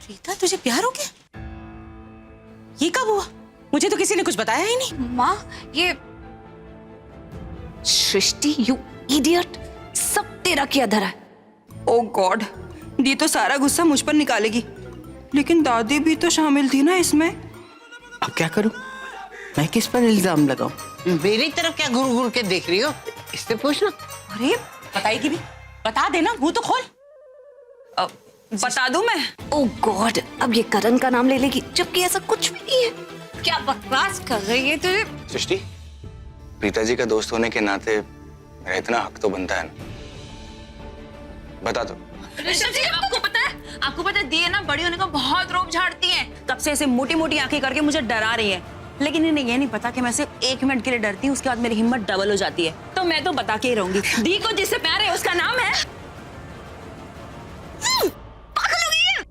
प्रीता तुझे प्यार हो गया? ये कब हुआ? मुझे तो किसी ने कुछ बताया ही नहीं। माँ ये सृष्टि, यू इडियट, सब तेरा किया धरा है। ओ गॉड, दी तो सारा गुस्सा मुझ पर निकालेगी, लेकिन दादी भी तो शामिल थी ना इसमें। अब क्या करूं? मैं किस पर इल्जाम लगाऊं? मेरी तरफ क्या घूर घूर के देख रही हो? इससे पूछना। अरे बताएगी भी, बता देना, मुंह तो खोल। बता दूं मैं? ओ गॉड, अब ये करण का नाम ले लेगी, जबकि ऐसा कुछ भी नहीं है। क्या बकवास कर रही है तुझे? सृष्टि, प्रीता जी का दोस्त होने के नाते मेरा इतना हक तो बनता है ना, बता दो। ऋषभ जी, आपको पता है दी है ना, बड़ी होने का बहुत रोब झाड़ती है। तब से ऐसे मोटी मोटी आंखें करके मुझे डरा रही है, लेकिन इन्हें ये नहीं पता कि मैं सिर्फ 1 मिनट के लिए डरती हूँ, उसके बाद मेरी हिम्मत डबल हो जाती है। तो मैं तो बता के ही रहूंगी, दी को जिससे प्यार है उसका नाम है पागल हो गई है।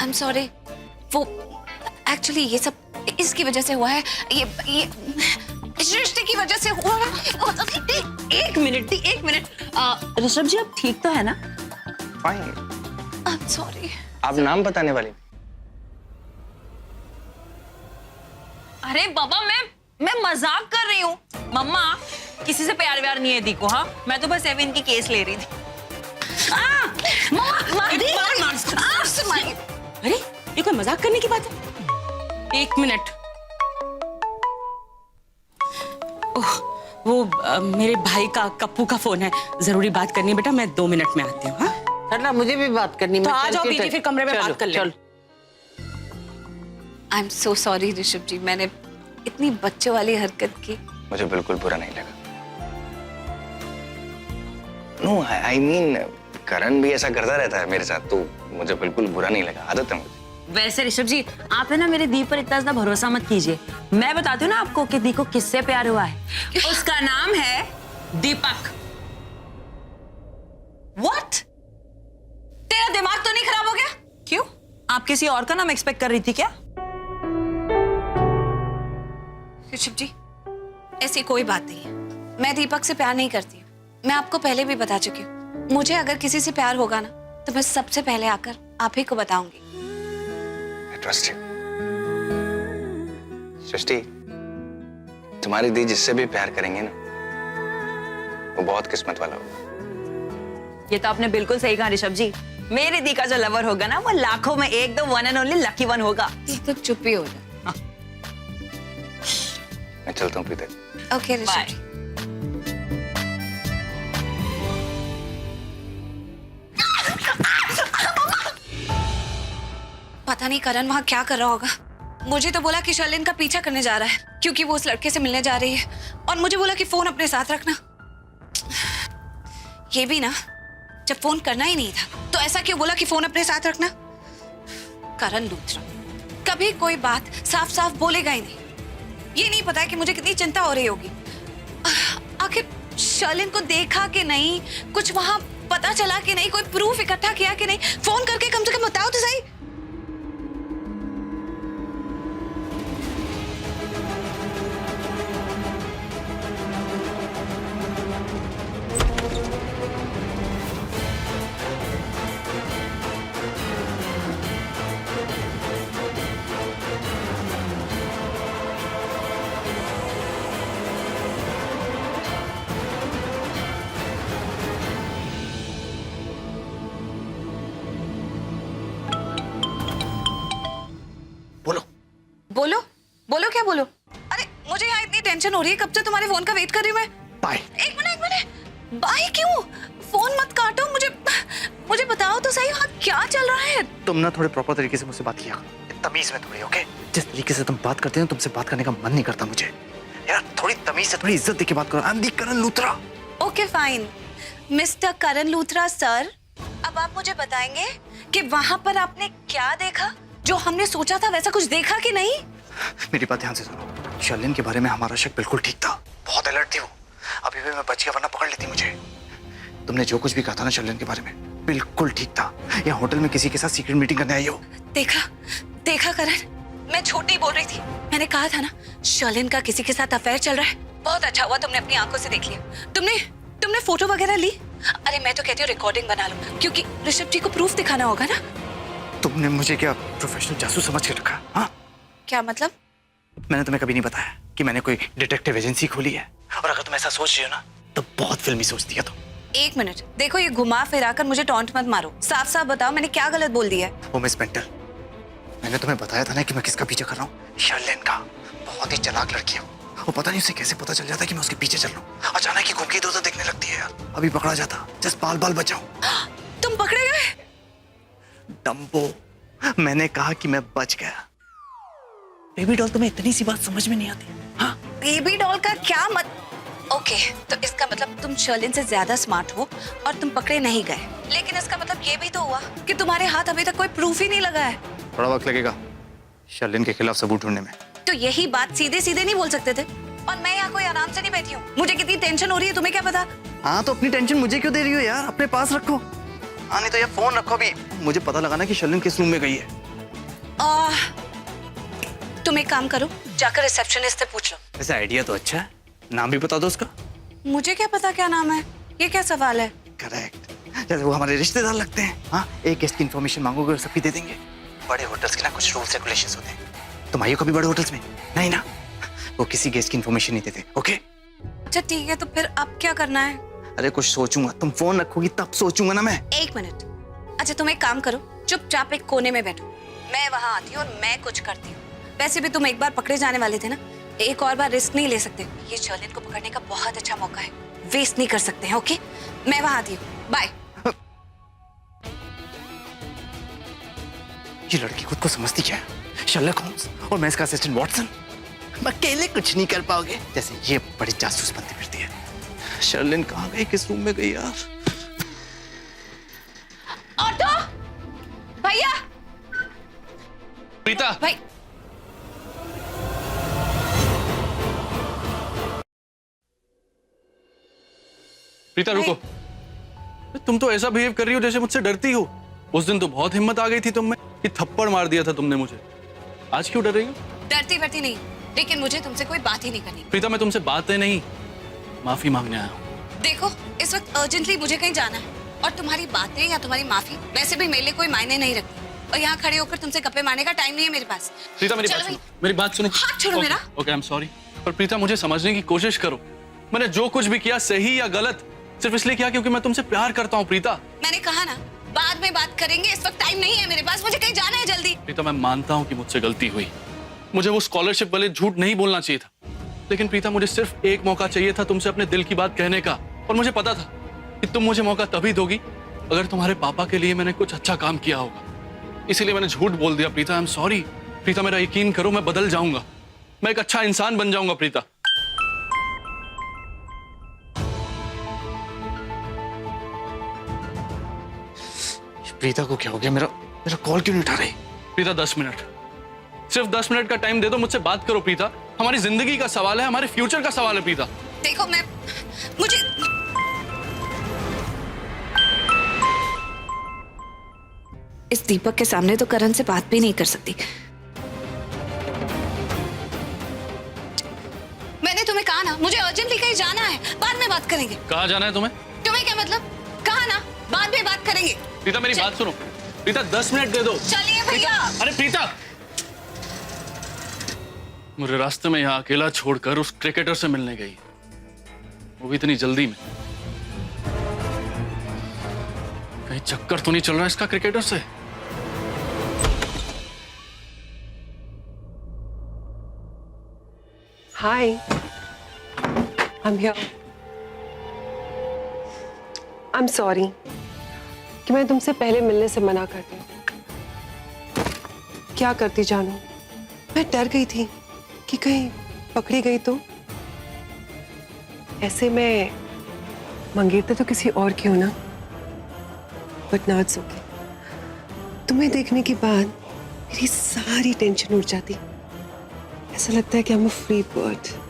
आई एम सॉरी, वो एक्चुअली ये सब इसकी वजह से हुआ है। ये सृष्टि की वजह से हुआ है। एक मिनट ऋषभ जी, आप ठीक तो है ना? फाइन। I am sorry. आप नाम बताने वाली? अरे बाबा, मैं मजाक कर रही हूँ। मम्मा, किसी से प्यार व्यार नहीं है दी को। हाँ, मैं तो बस एविन की केस ले रही थी। अरे ये कोई मजाक करने की बात है? 1 मिनट। ओह, वो मेरे भाई का कप्पू का फोन है, जरूरी बात करनी है बेटा, मैं 2 मिनट में आती हूँ। हाँ चलना, मुझे भी बात करनी। तो मैं आ जाओ चलती दीदी, फिर कमरे में बात कर ले। चल। I am so sorry Rishabh ji, मैंने इतनी बच्चे वाली हरकत की। मुझे बिल्कुल बुरा नहीं लगा। नो, आई मीन करण भी ऐसा करता रहता है मेरे साथ, तो मुझे बिल्कुल बुरा नहीं लगा, आदत है मुझे। वैसे ऋषभ जी, आप है ना मेरे दी पर इतना ज्यादा भरोसा मत कीजिए। मैं बताती हूँ ना आपको कि दी को किससे प्यार हुआ है। उसका नाम है दीपक। What? तेरा दिमाग तो नहीं खराब हो गया? क्यों? आप किसी और का नाम एक्सपेक्ट कर रही थी क्या? ऋषभ जी, ऐसी कोई बात नहीं है। मैं दीपक से प्यार नहीं करती। मैं आपको पहले भी बता चुकी हूँ। मुझे अगर किसी से प्यार होगा ना, तो मैं सबसे पहले आकर आप ही को बताऊंगी। I trust you. सृष्टि, तुम्हारी दी जिससे भी प्यार करेंगे ना, वो बहुत किस्मत वाला होगा। ये तो आपने बिल्कुल सही कहा ऋषभ जी। मेरी दी का जो लवर होगा ना, वो लाखों में एक, दो, one and only lucky one होगा। दीपक चुप ही हो जा। मैं चलता हूँ प्रीता। ओके ऋषभ जी। पता नहीं करण वहां क्या कर रहा होगा। मुझे तो बोला कि शर्लिन का पीछा करने जा रहा है, क्योंकि वो उस लड़के से मिलने जा रही है, और मुझे बोला कि फोन अपने साथ रखना। ये भी ना, जब फोन करना ही नहीं था तो ऐसा क्यों बोला कि फोन अपने साथ रखना। करण लूथरा कभी कोई बात साफ साफ बोलेगा ही नहीं। ये नहीं पता है कि मुझे कितनी चिंता हो रही होगी। आखिर शर्लिन को देखा कि नहीं, कुछ वहां पता चला कि नहीं, कोई प्रूफ इकट्ठा किया कि नहीं, फोन करके कम से कम बताओ तो सही। बोलो बोलो, क्या बोलो? अरे मुझे यहाँ इतनी टेंशन हो रही है, कब से तुम्हारे फोन का वेट कर रही हूँ मैं। बाय। एक मिनट, बाय क्यों? फोन मत काटो, मुझे बताओ तो सही वहाँ क्या चल रहा है। तुम ना थोड़े प्रॉपर तरीके से मुझसे बात किया। तमीज में थोड़ी, ओके? जिस तरीके से तुम बात करते हो तुमसे बात करने का मन नहीं करता मुझे। यार थोड़ी तमीज से, थोड़ी इज्जत देके बात करो। I am the Karan Luthra. Okay fine, mister Karan Luthra sir, अब आप मुझे बताएंगे कि वहां पर आपने क्या देखा? जो हमने सोचा था वैसा कुछ देखा कि नहीं? मेरी बात ध्यान से सुनो। शर्लिन के बारे में हमारा शक बिल्कुल ठीक था, बहुत अलर्ट थी वो। अभी भी मैं बच गया वरना पकड़ लेती मुझे। तुमने जो कुछ भी कहा था ना शर्लिन के बारे में बिल्कुल ठीक था। या होटल में किसी के साथ सीक्रेट मीटिंग करने आई हो। देखा करण, मैं झूठ नहीं बोल रही थी। मैंने कहा था ना शर्लिन का किसी के साथ अफेयर चल रहा है। बहुत अच्छा हुआ तुमने अपनी आंखों से देख लिया। तुमने फोटो वगैरह ली? अरे मैं तो कहती हूँ रिकॉर्डिंग बना लो, क्योंकि ऋषभ जी को प्रूफ दिखाना होगा ना। तुमने मुझे क्या प्रोफेशनल जासूस समझ के रखा? हाँ, क्या मतलब? मैंने तुम्हें कभी नहीं बताया कि मैंने कोई डिटेक्टिव एजेंसी खोली है। और अगर तुम ऐसा सोच रही हो ना तो बहुत फिल्मी सोचती है तुम। एक मिनट, देखो ये घुमा फिरा कर मुझे टॉन्ट मत मारो। साफ साफ बताओ मैंने क्या गलत बोल दिया है? ओ मिस पेंटल, मैंने तुम्हें बताया था ना कि मैं किसका पीछे कर रहा हूँ। शर्लिन का। बहुत ही चालाक लड़की है वो पता नहीं उसे कैसे पता चल जाता है कि मैं उसके पीछे चल रहा हूँ। अचानक ही घूम के इधर-उधर देखने लगती है यार। अभी पकड़ा जाता, जस्ट बाल बचाओ। तुम पकड़े गए? डम्बो, मैंने कहा कि मैं बच गया। बेबी डॉल, तुम्हें इतनी सी बात समझ में नहीं आती? हाँ, बेबी डॉल का क्या मत? ओके, तो इसका मतलब तुम शर्लिन से ज्यादा स्मार्ट हो और तुम पकड़े नहीं गए। लेकिन इसका मतलब ये भी तो हुआ कि तुम्हारे हाथ अभी तक कोई प्रूफ ही नहीं लगा है। थोड़ा वक्त लगेगा शर्लिन के खिलाफ सबूत ढूंढने में। तो यही बात सीधे सीधे नहीं बोल सकते थे? और मैं यहाँ कोई आराम से नहीं बैठी हूँ। मुझे कितनी टेंशन हो रही है तुम्हें क्या पता? हाँ, तो अपनी टेंशन मुझे क्यों दे रही हो यार? अपने पास रखो। हाँ, नहीं तो यार फोन रखो अभी। मुझे पता लगाना कि शर्लिन किस रूम में गई है। तुम एक काम करो, जाकर रिसेप्शनिस्ट से पूछ लो। वैसे आइडिया तो अच्छा है, नाम भी बता दो उसका। मुझे क्या पता क्या नाम है? ये क्या सवाल है? करेक्ट, जैसे वो हमारे रिश्तेदार लगते हैं। हाँ, एक गेस्ट की इन्फॉर्मेशन मांगोगे और सबकी दे देंगे। बड़े होटल्स के ना कुछ रूल्स रेगुलेशंस होते हैं। तुम आई हो कभी बड़े होटल्स में? नहीं ना, वो किसी गेस्ट की इन्फॉर्मेशन नहीं देते। ओके, अच्छा ठीक है, तो फिर अब क्या करना है? अरे कुछ सोचूंगा, तुम फोन रखोगी तब सोचूंगा ना मैं। एक मिनट, अच्छा तुम एक काम करो, चुपचाप एक कोने में बैठो। मैं वहां आती हूँ और मैं कुछ करती हूँ। वैसे भी तुम एक बार पकड़े जाने वाले थे ना, एक और बार रिस्क नहीं ले सकते। ये शर्लिन को पकड़ने का बहुत अच्छा मौका है, वेस्ट नहीं कर सकते हैं। ओके, मैं वहां आती हूँ, बाय। ये लड़की खुद को समझती क्या है? शर्लक होम्स और मैं इसका असिस्टेंट वॉटसन। अकेले कुछ नहीं कर पाओगे। जैसे ये बड़ी जासूस बनती फिरती है। शर्लिन कहाँ गई, किस रूम में गई यार? ऑटो भैया, प्रीता, भाई प्रीता रुको। तुम तो ऐसा बिहेव कर रही हो जैसे मुझसे डरती हो। उस दिन तो बहुत हिम्मत आ गई थी तुम में कि थप्पड़ मार दिया था तुमने मुझे। आज क्यों डर रही हो? डरती वरती नहीं, लेकिन मुझे तुमसे कोई बात ही नहीं करनी। प्रीता, मैं तुमसे बातें नहीं, माफी मांगने आया हूँ। देखो, इस वक्त अर्जेंटली मुझे कहीं जाना है और तुम्हारी बातें या तुम्हारी माफी वैसे भी मेरे लिए कोई मायने नहीं रखती। और यहाँ खड़े होकर तुमसे गप्पे मारने का टाइम नहीं है मेरे पास। प्रीता मेरी बात चलो सुनो, मेरी बात सुनो। हाथ छोड़ो मेरा। Okay, I am sorry. पर प्रीता मुझे समझने की कोशिश करो। मैंने जो कुछ भी किया सही या गलत सिर्फ इसलिए किया क्योंकि मैं तुमसे प्यार करता हूँ। प्रीता, मैंने कहा ना बाद में बात करेंगे, इस वक्त टाइम नहीं है मेरे पास, मुझे कहीं जाना है जल्दी। प्रीता मैं मानता हूँ कि मुझसे गलती हुई। मुझे वो स्कॉलरशिप वाले झूठ नहीं बोलना चाहिए था। लेकिन प्रीता मुझे सिर्फ एक मौका चाहिए था तुमसे अपने दिल की बात कहने का। और मुझे पता था कि तुम मुझे मौका तभी दोगी अगर तुम्हारे पापा के लिए मैंने कुछ अच्छा काम किया होगा। इसीलिए मैंने झूठ बोल दिया। Preeta I am sorry. Preeta मेरा यकीन करो, मैं बदल जाऊंगा, मैं एक अच्छा इंसान बन जाऊंगा। प्रीता प्रीता को क्या हो गया? मेरा कॉल क्यों नहीं उठा रही? प्रीता 10 मिनट, सिर्फ 10 मिनट का टाइम दे दो, मुझसे बात करो। प्रीता हमारी जिंदगी का सवाल है, हमारे फ्यूचर का सवाल है। प्रीता देखो, मुझे इस दीपक के सामने तो करण से बात भी नहीं कर सकती। मैंने तुम्हें कहा ना मुझे अर्जेंटली कहीं जाना है, बाद में बात करेंगे। कहाँ जाना है तुम्हें? तुम्हें क्या मतलब? कहा ना बाद में बात करेंगे। प्रीता मेरी बात सुनो। प्रीता 10 मिनट दे दो। चलिए भैया। अरे प्रीता, मुझे रास्ते में यहाँ अकेला छोड़कर उस क्रिकेटर से मिलने गई, वो भी इतनी जल्दी में। कहीं चक्कर तो नहीं चल रहा इसका क्रिकेटर से? Hi, I'm here. I'm sorry कि मैं तुमसे पहले मिलने से मना कर दी। क्या करती जानू? मैं डर गई थी कि कहीं पकड़ी गई तो। ऐसे में मंगेतर तो किसी और की हो ना, बट नॉट सो ओके। तुम्हें देखने के बाद मेरी सारी टेंशन उड़ जाती। ऐसा लगता है कि I'm a free bird।